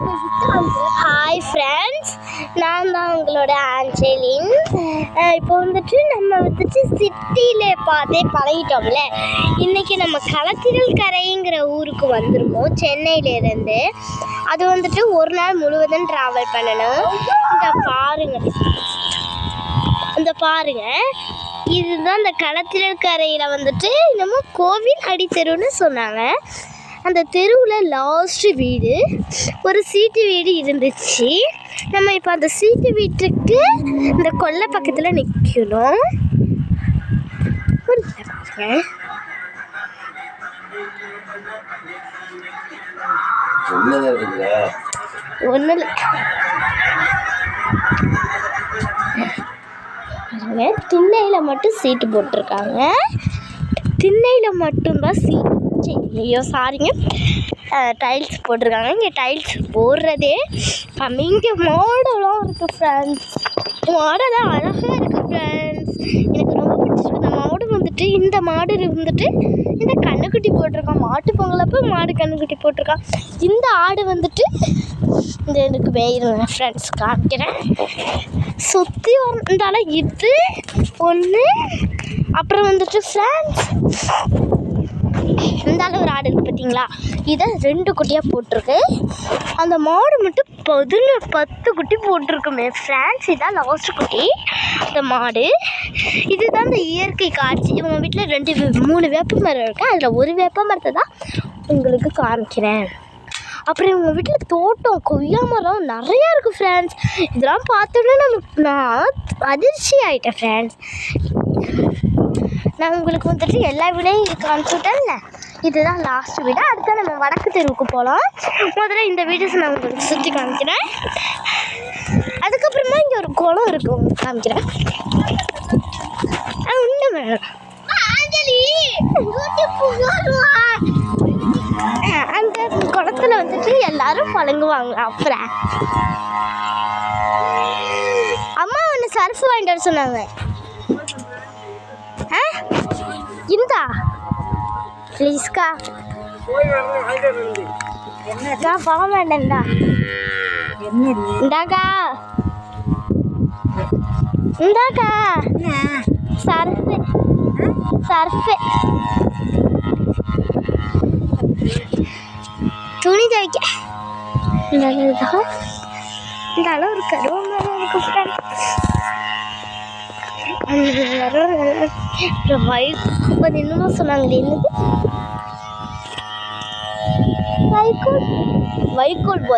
Hi friends, நான் தான் உங்களோட ஆஞ்சலின். இப்போ வந்துட்டு நம்ம சிட்டியில் பார்த்தே பழகிட்டோம்ல. இன்றைக்கி நம்ம களத்திரல் கரைங்கிற ஊருக்கு வந்திருக்கோம் சென்னையிலேருந்து. அது வந்துட்டு ஒரு நாள் முழுவதும் ட்ராவல் பண்ணணும். இந்த பாருங்க இதுதான் இந்த களத்திரல் கரையில் வந்துட்டு நம்ம கோவில் அடித்தெருன்னு சொன்னாங்க. அந்த தெருவில் லாஸ்ட்டு வீடு ஒரு சீட்டு வீடு இருந்துச்சு. நம்ம இப்போ அந்த சீட்டு வீட்டுக்கு இந்த கொல்லை பக்கத்தில் நிற்கணும். ஒன்றும் இல்லை, திண்ணையில் மட்டும் சீட்டு போட்டிருக்காங்க. திண்ணையில் மட்டும்தான் ஐயோ சாரிங்க, டைல்ஸ் போட்டிருக்காங்க. இங்கே டைல்ஸ் போடுறதே இங்கே மாடெல்லாம் இருக்குது ஃப்ரெண்ட்ஸ். மாடெல்லாம் அழகாக இருக்குது ஃப்ரெண்ட்ஸ். எனக்கு ரொம்ப பிடிச்சிருக்கு. இந்த மாடு வந்துட்டு இந்த கண்ணுக்குட்டி போட்டிருக்கான். மாட்டு பொங்கலப்போ மாடு கண்ணுக்குட்டி போட்டிருக்கான். இந்த ஆடு வந்துட்டு இந்த எனக்கு வேறு ஃப்ரெண்ட்ஸ் காமிக்கிறேன். சுற்றி வந்தாலும் இது ஒன்று. அப்புறம் வந்துட்டு ஃப்ரெண்ட்ஸ் இருந்தாலும் ஒரு ஆடு இருக்குது பார்த்தீங்களா, இதை 2 குட்டியாக போட்டிருக்கு. அந்த மாடு மட்டும் 10 குட்டி போட்டிருக்குமே ஃப்ரெண்ட்ஸ். இதான் லாஸ்ட் குட்டி இந்த மாடு. இதுதான் இந்த இயற்கை காட்சி. இவங்க வீட்டில் 3 வேப்ப மரம் இருக்குது. அதில் ஒரு வேப்ப மரத்தை தான் உங்களுக்கு காமிக்கிறேன். அப்புறம் இவங்க வீட்டில் தோட்டம் கொய்யா மரம் நிறையா இருக்குது ஃப்ரெண்ட்ஸ். இதெல்லாம் பார்த்தோன்னே நான் அதிர்ச்சி ஆகிட்டேன் ஃப்ரெண்ட்ஸ். நான் உங்களுக்கு வந்துட்டு எல்லா வீடையும் காமிச்சுட்டேன்ல. இதுதான் லாஸ்ட் வீடு. அடுத்த நம்ம வடக்கு தெருவுக்கு போகலாம். முதல்ல இந்த வீடியோஸ் நான் உங்களுக்கு சுற்றி காமிக்கிறேன். அதுக்கப்புறமா இங்கே ஒரு குளம் இருக்குது, உங்களுக்கு காமிக்கிறேன். இன்னும் வேணும் அந்த குளத்துல வந்துட்டு எல்லாரும் பழங்குவாங்க. அப்புறம் அம்மா ஒன்று சர்ஃப் வாங்கிட்டு வர சொன்னாங்க. இந்தா ப்ளீஸ்க்கா, நான் போக மாட்டேன்டா. இந்தாக்கா இந்தாக்கா சர்ஃபு துணி துவைக்க. இந்த அளவு ஒரு கருவம் இருக்கு. என்னமோ சொன்னாங்களே, என்னது வைக்கோல் போகிற